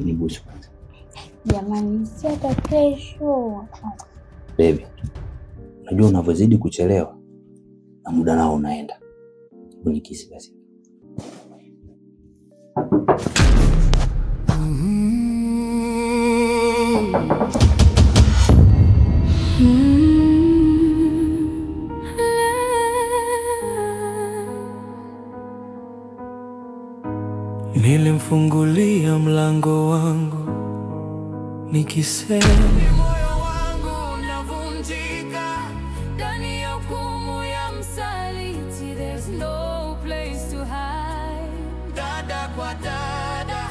Nibusu kwanza. Jamani, si hata kesho. Baby, unajua unavyozidi kuchelewa na muda nao unaenda. Unikisi basi. Nilimfungulia mlango wangu nikisema moyo wangu unavunjika ndani ya hukumu ya msaliti. There's no place to hide. Dada kwa dada,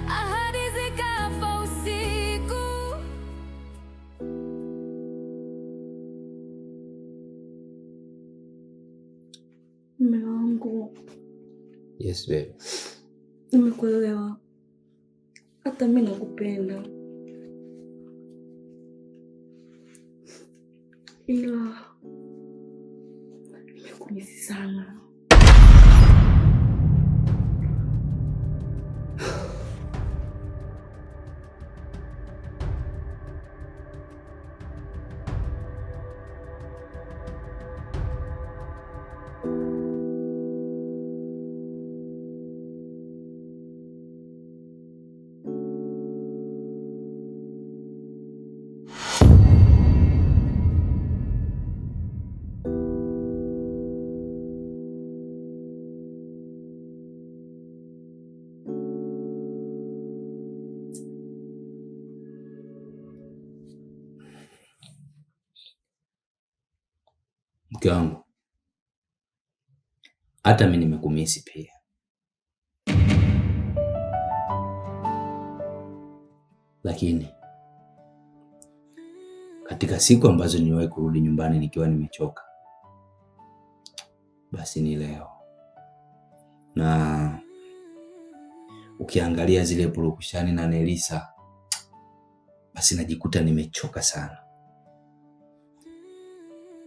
ahadi zikafa usiku. Mume wangu. Yes baby. Nimekuelewa. Hata mimi nakupenda. Ila nimekumisi sana. Mke wangu, hata mimi nimekumisi pia. Lakini katika siku ambazo niliwahi kurudi nyumbani nikiwa nimechoka, basi ni leo. Na ukiangalia zile purukushani na Nelisa, basi najikuta nimechoka sana.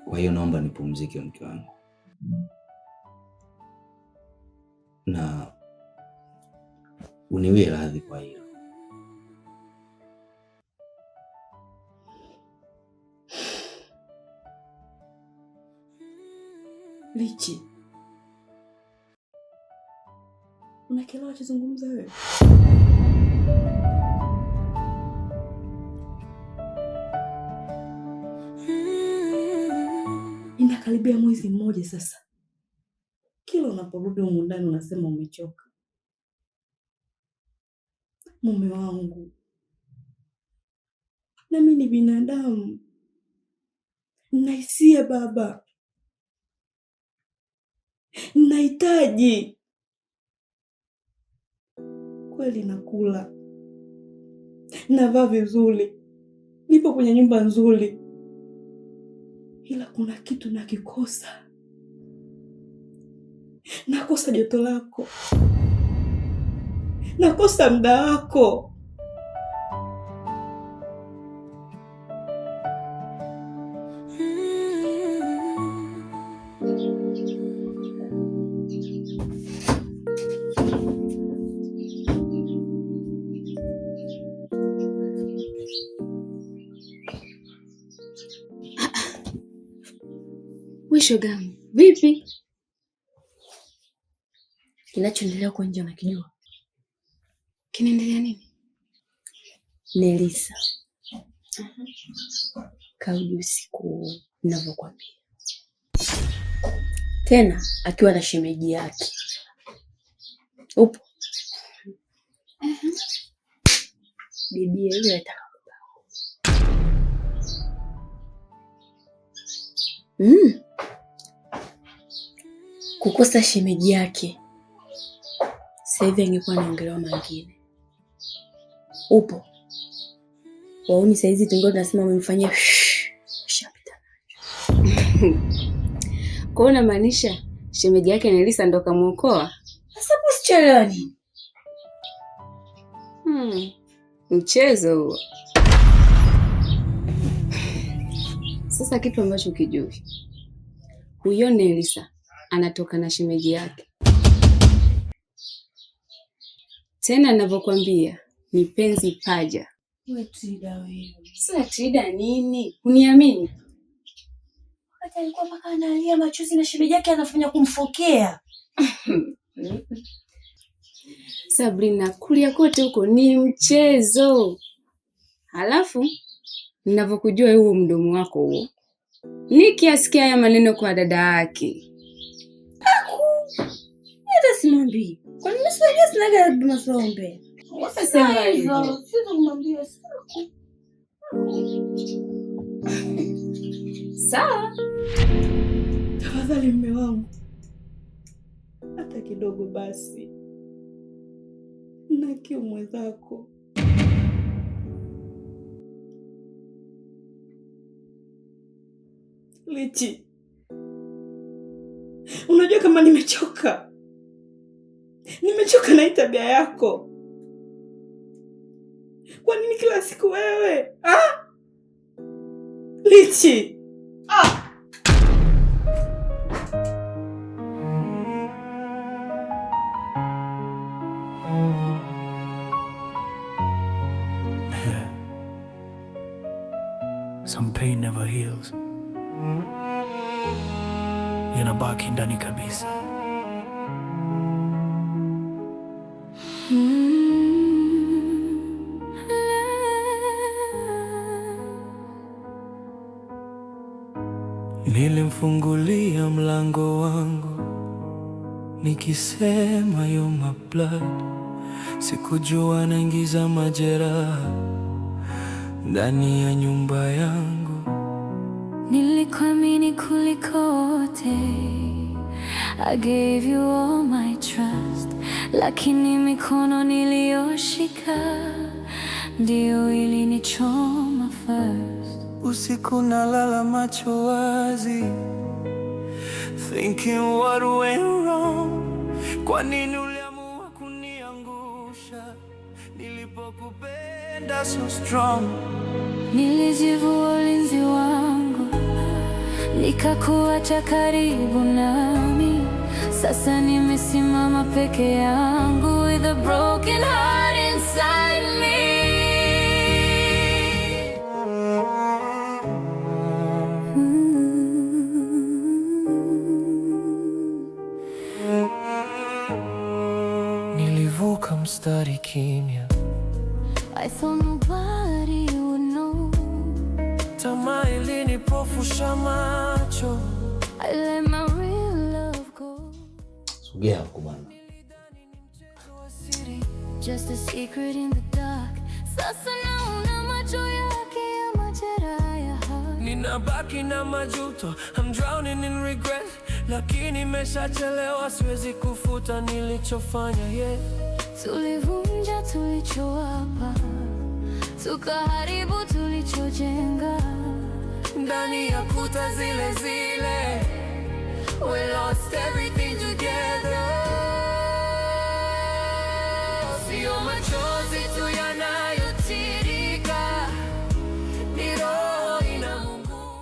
Kwa hiyo naomba nipumzike mke wangu. Na uniwie radhi kwa hilo. Lichi. Unaelewa unachozungumza wewe? Inakaribia mwezi mmoja sasa. Kila unaporudi humu ndani unasema umechoka. Mume wangu, na mimi ni binadamu. Nahisia baba. Nahitaji. Kweli nakula. Navaa vizuri. Nipo kwenye nyumba nzuri. Ila kuna kitu nakikosa. Nakosa joto lako. Nakosa muda wako. Shogangu, vipi? Kinachoendelea huko nje unakijua? Kinaendelea nini? Nelisa. Kaudi usiku ninavyokuambia. Tena akiwa na shemeji yake. Upo? Bibi yeye anataka kubao. Kukosa shemeji yake. Sasa hivi angekuwa anaongelewa mengine. Upo? Wauni saizi tungo tunasema umemfanyia shapita. Kwa hiyo unamaanisha shemeji yake Nelisa ndo kamuokoa? Sasa usichelewa nini? Mchezo huo. Sasa kitu ambacho ukijui. Huyo Nelisa anatoka na shemeji yake. Tena ninavyokuambia, ni penzi paja. Wewe Trida wewe. Sasa Trida nini? Uniamini? Hata alikuwa mpaka analia machozi na shemeji yake anafanya kumfokea. Sabrina, kulia kote huko ni mchezo. Halafu ninavyokujua huo mdomo wako huo, nikiasikia haya maneno kwa dada yake Hata simwambii. Kwa nini sijui sinaga masombe? Sasa hivyo. Sio kumwambia sawa. Tafadhali mume wangu. Hata kidogo basi. Na kiu mwenzako. Lichi. Unajua kama nimechoka. Nimechoka na tabia yako. Kwa nini kila siku wewe? Lichi. Some pain never heals. Yanabaki ndani kabisa. Nilimfungulia mlango wangu nikisema you're my blood. Sikujua naingiza majeraha ndani ya nyumba yangu. Nilikuamini kuliko wote, I gave you all my trust, lakini mikono niliyoshika ndio ilinichoma first. Usiku nalala macho wazi, thinking what went wrong. Kwa nini uliamua kuniangusha nilipokupenda so strong? Nilijivua ulinzi wangu, nikakuacha karibu nami. Sasa nimesimama peke yangu with a broken heart inside me. Nilivuka mstari kimya, I thought nobody would know. tamaa ilinipofusha macho. I let my real love go. Sogea huko bwana. Just a secret in the dark. Sasa naona macho yake ya majeraha ya heart. Ninabaki na majuto, I'm drowning in regret. Lakini nimeshachelewa, siwezi kufuta nilichofanya, yeah. Tulivunja tulichowapa, tukaharibu tulichojenga. Ndani ya kuta zile zile, we lost everything together. Sio machozi tu yanayotirika, ni roho inaungua.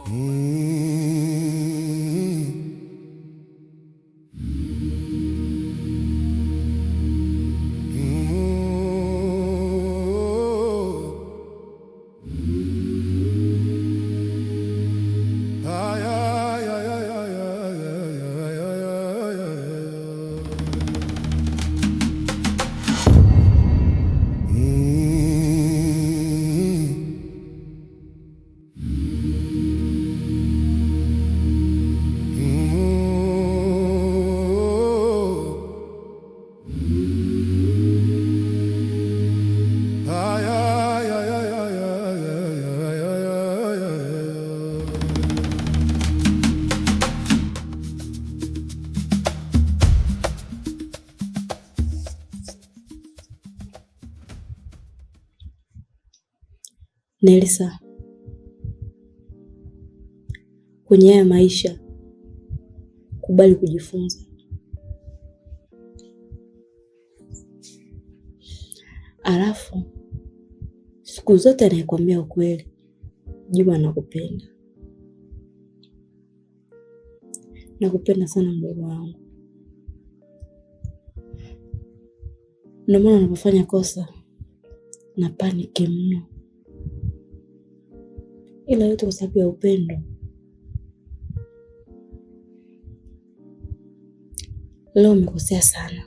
Nelisa, kwenye haya maisha kubali kujifunza. Alafu siku zote anayekwambia ukweli, Juma anakupenda. Nakupenda sana mdogo wangu. Ndio maana unapofanya kosa na paniki mno, ila yote kwa sababu ya upendo. Leo umekosea sana,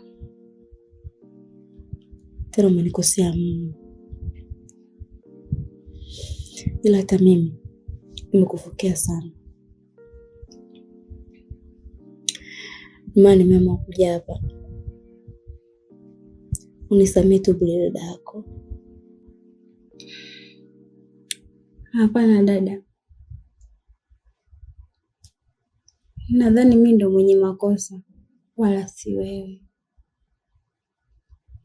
tena umenikosea mno, ila hata mimi nimekufokea sana. Maana nimeamua kuja hapa unisamehe tu bure dada yako. Hapana dada, nadhani mimi ndo mwenye makosa wala si wewe.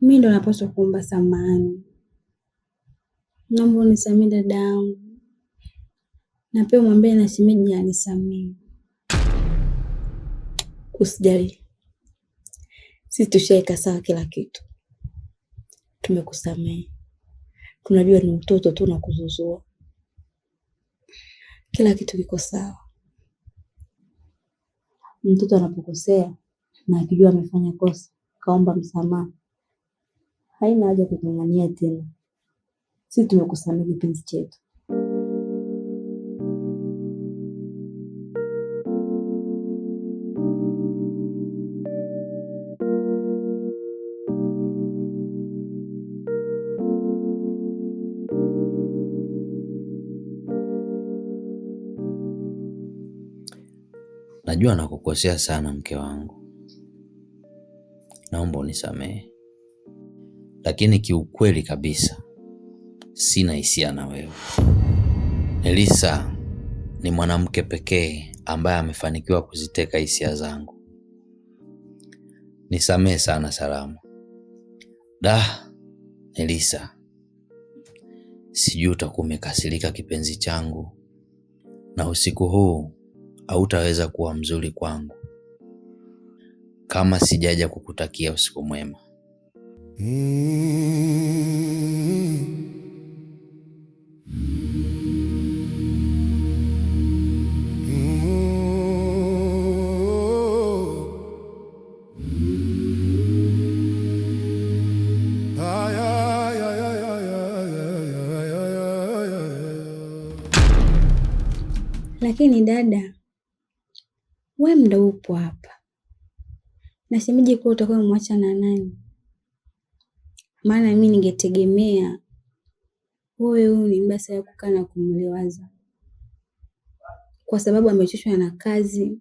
Mimi ndo napaswa kuomba samahani. Naomba unisamehe dada yangu, na pia mwambie na shemeji anisamehe. Usijali, sisi tushaika sawa kila kitu. Tumekusamehe, tunajua ni mtoto tu na kuzuzua. Kila kitu kiko sawa. Mtoto anapokosea na akijua amefanya kosa, kaomba msamaha, haina haja kung'ang'ania tena. Sisi tumekusamehe kipenzi chetu. Najua nakukosea sana mke wangu, naomba unisamehe, lakini kiukweli kabisa sina hisia na wewe. Nelisa ni mwanamke pekee ambaye amefanikiwa kuziteka hisia zangu. Nisamehe sana Salama. Nelisa, sijui utakuwa umekasirika kipenzi changu, na usiku huu hautaweza kuwa mzuri kwangu kama sijaja kukutakia usiku mwema. Lakini dada, wewe ndo upo hapa, na shemeji kwa utakuwa umemwacha na nani? Maana mimi ningetegemea wewe ni mbasa ya kukaa na kumliwaza, kwa sababu amechoshwa na kazi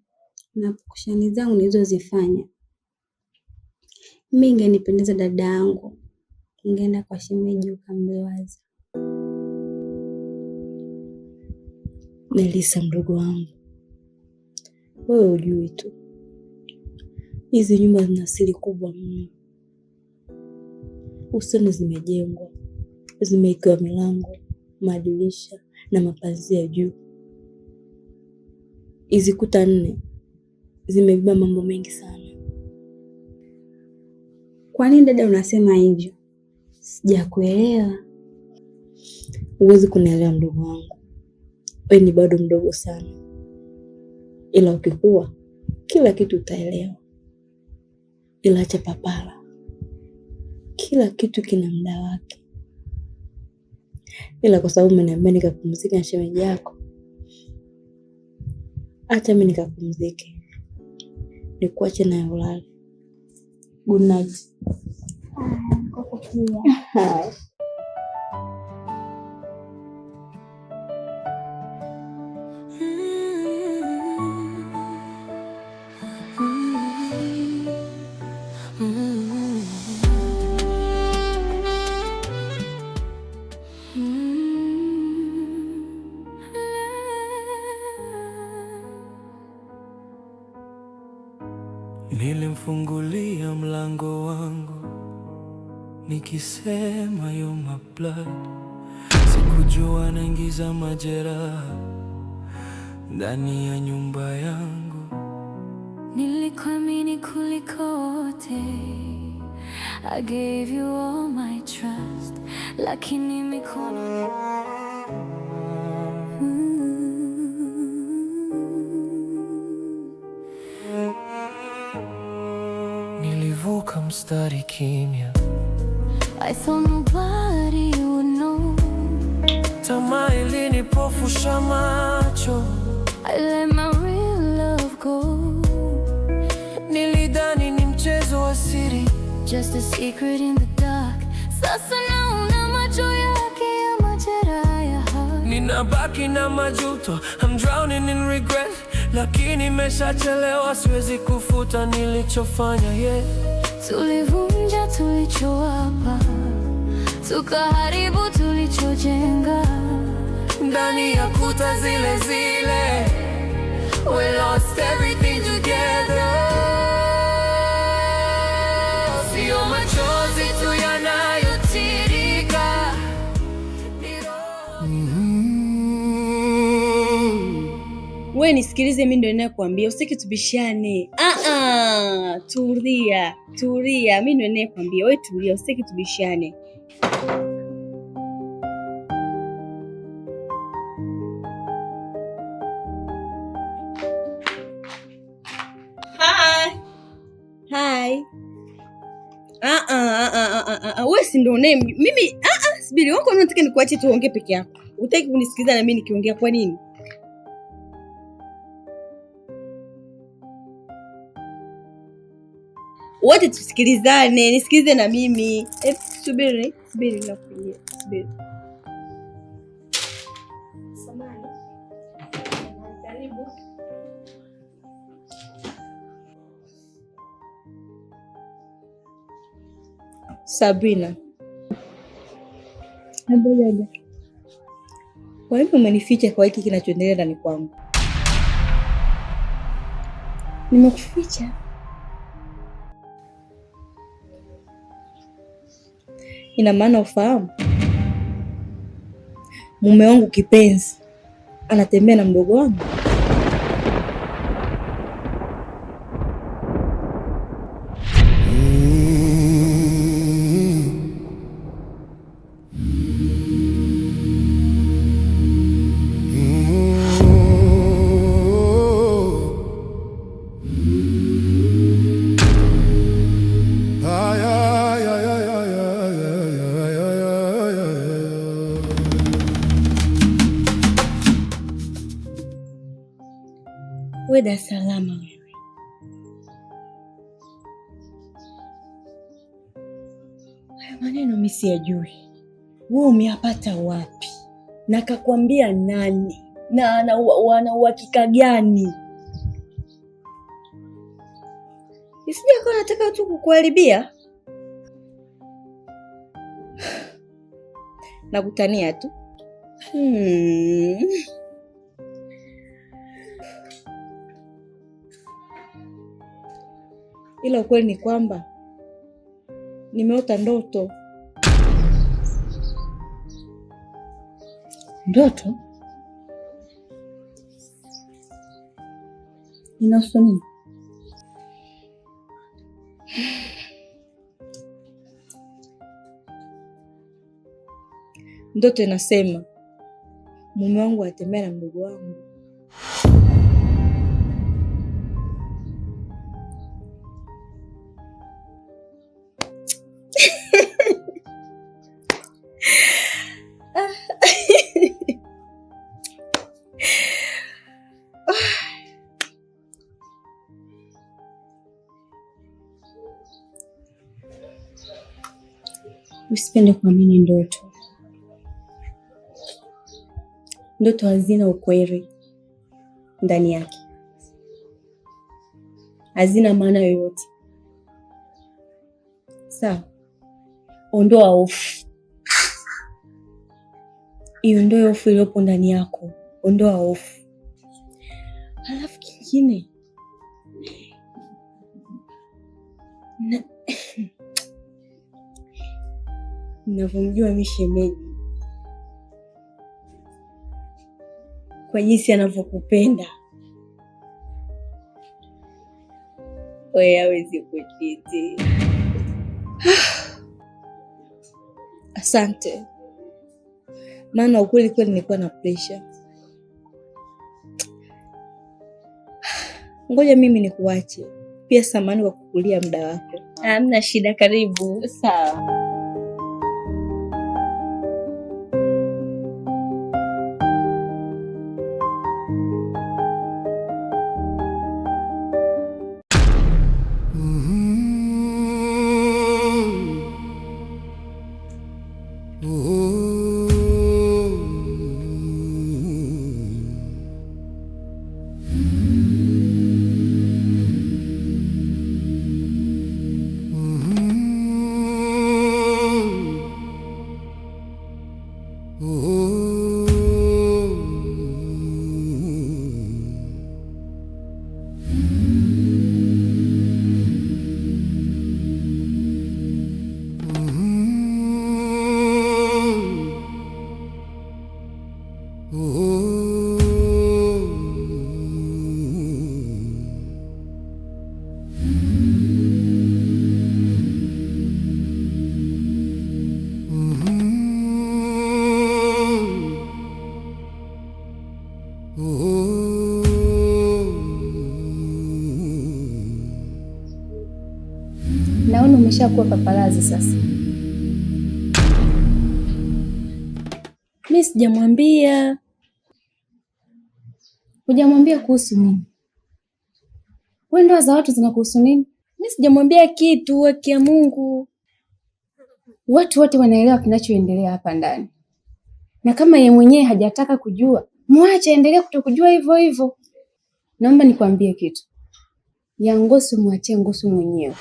na kushani zangu nilizozifanya. Mimi ingenipendeza dada yangu ungeenda kwa shemeji ukamliwaza. Nelisa mdogo wangu, wewe hujui tu, hizi nyumba zina siri kubwa mno. Usoni zimejengwa, zimewekewa milango, madirisha na mapazia juu. Hizi kuta 4 zimebeba mambo mengi sana. Kwa nini dada unasema hivyo? Sijakuelewa. Huwezi kunielewa mdogo wangu, wewe ni bado mdogo sana, ila ukikua kila kitu utaelewa. Ila acha papara, kila kitu kina muda wake. Ila kwa sababu umeniambia nikapumzike na shemeji yako, acha mimi nikapumzike, nikuache na ulale. Good night. Kwa pia. Hai. Nilimfungulia mlango wangu nikisema you're my blood. Sikujua naingiza majeraha ndani ya nyumba yangu. Nilikuamini kuliko wote, I gave you all my trust, lakini mikono nilivuka mstari kimya. I thought nobody would kunifusha macho. I let my real love go. Nilidhani ni mchezo wa siri, just a secret in the dark. Sasa naona macho yake ya majeraha ya heart. Ninabaki na majuto, I'm drowning in regret. Lakini nimeshachelewa, siwezi kufuta nilichofanya, yeah. Tulivunja tulichowapa, tukaharibu tulichojenga. Ndani ya kuta zile zile, we lost everything together. Sio machozi tu yanayotirika. Wewe nisikilize, mimi ndio ninayekwambia usiki tubishane. Tulia. Mimi ndio ninayekwambia wewe tulia, usiki tubishane. Hi. Wewe si ndio mimi subiri, wako unataka nikuache tuongee peke yako. Hutaki kunisikiliza na mimi nikiongea kwa nini? Wote tusikilizane, nisikilize na mimi. Subiri nakuja. Subiri. Samahani. Karibu. Sabrina. Dada. Kwa nini umenificha kwa hiki kinachoendelea ndani kwangu? Nimekuficha. Ina maana ufahamu? Mume wangu kipenzi anatembea na mdogo wangu. Weda salama wewe. Haya maneno mimi siyajui. Wewe umeyapata wapi? Na kakwambia nani? Na ana uhakika gani? Isije kwa nataka tu kukuharibia. Nakutania tu. Ila ukweli ni kwamba nimeota ndoto. Ndoto? Inahusu nini? Ndoto inasema mume wangu atembea na mdogo wangu. Usipende kuamini ndoto. Ndoto hazina ukweli ndani yake, hazina maana yoyote. Sawa, ondoa hofu. Iondoe hofu iliyopo ndani yako, ondoa hofu. Halafu kingine, ninavyomjua mimi shemeji, kwa jinsi anavyokupenda wewe, hawezi kuchiti. Asante, maana ukweli kweli nilikuwa na pressure. Ngoja mimi nikuache. Pia samahani kwa kukulia muda wako. Hamna shida, karibu. Sawa. Naona umeshakuwa paparazi sasa. Mimi sijamwambia. Hujamwambia kuhusu nini? Wewe ndoa za watu zinakuhusu nini? Mimi sijamwambia kitu, haki ya Mungu. Watu wote wanaelewa kinachoendelea hapa ndani. Na kama yeye mwenyewe hajataka kujua, mwache aendelee kutokujua hivyo hivyo. Naomba nikwambie kitu. Ya Ngosu mwachie Ngosu mwenyewe.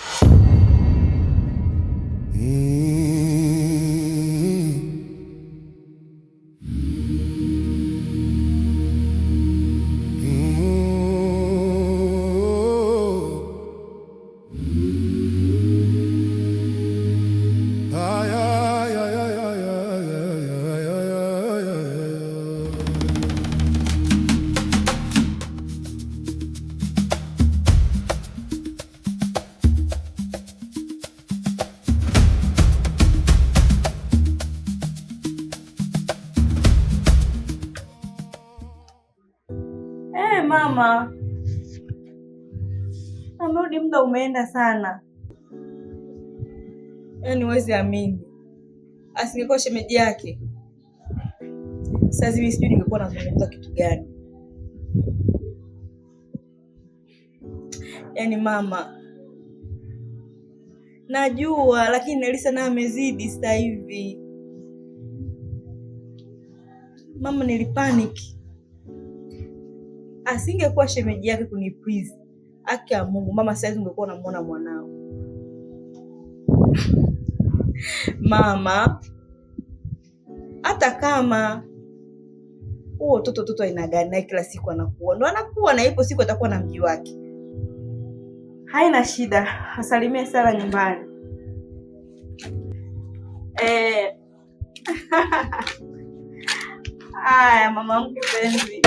Mama, amerudi, muda umeenda sana. Yaani huwezi amini, asingekuwa shemeji yake sasa hivi sijui ningekuwa nazungumza kitu gani. Yaani mama, najua lakini Nelisa naye amezidi sasa hivi. Mama, nilipanic. Asingekuwa shemeji yake kuniplease, haki ya Mungu mama, sasa ungekuwa unamuona mwanao. Mama, hata kama huo toto aina gani naye kila siku anakuwa, ndo anakuwa na ipo siku atakuwa na mji wake. Haina shida, asalimie Sara nyumbani. Haya mama mpenzi.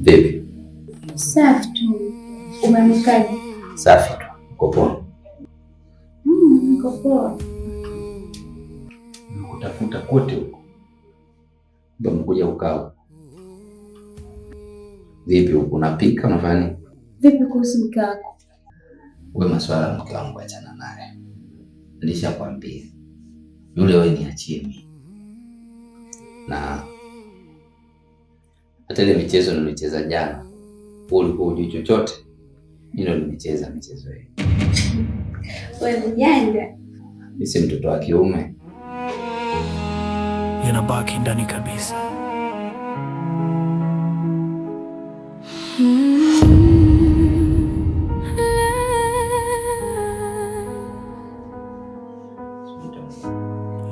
Baby. Safi tu. Umemkaje? Safi tu. Uko poa? Uko poa. Nakutafuta kote huko. Ndio mkuja ukao. Vipi huko unapika unafanya nini? Vipi kuhusu mke wako? Wewe maswala ya mke wangu achana naye. Nilishakwambia. Yule wewe niachie mimi. Na hata ile michezo nilicheza jana, ulikuwa hujui chochote. Mimi ndo nimecheza michezo hiyo. Wewe mjanja. Mimi si mtoto wa kiume. Yanabaki ndani kabisa.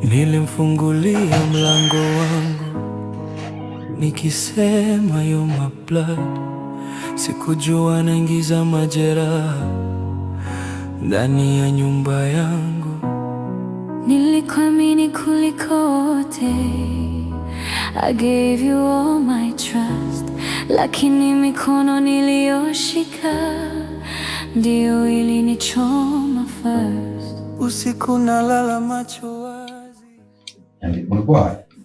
Nilimfungulia mlango wangu nikisema you're my blood. Sikujua naingiza majeraha ndani ya nyumba yangu. Nilikuamini kuliko wote, I gave you all my trust, lakini mikono niliyoshika ndio ilinichoma first. Usiku nalala macho wazi. Ulikuwa wapi?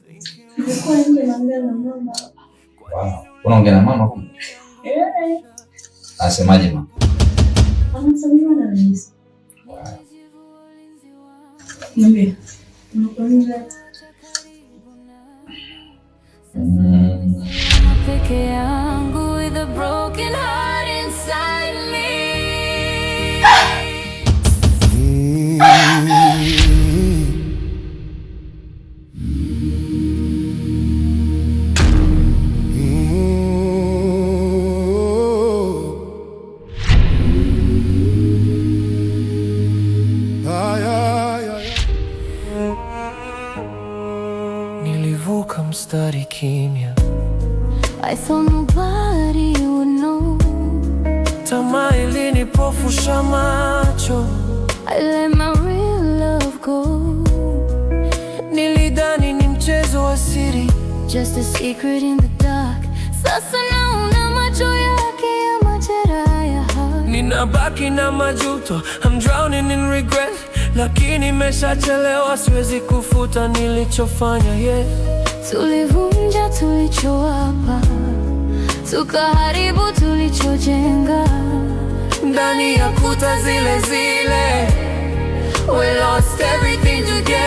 Nilikuwa nje naongea na mama. Wow. Unaongea na mama kumbe? Asemaje mama? Anasema na Nelisa. Niambie. Peke yangu with a broken heart inside me. Nilivuka mstari kimya, I thought nobody would know. tamaa ilinipofusha macho, I let my real love go. nilidhani ni mchezo wa siri, Just a secret in the dark. Sasa naona macho yake ya majeraha ya heart. ninabaki na majuto, I'm drowning in regret, lakini nimeshachelewa, siwezi kufuta nilichofanya. Yeah, Tulivunja tulichoapa, tukaharibu tulichojenga. ndani ya kuta zile zile, we lost everything together.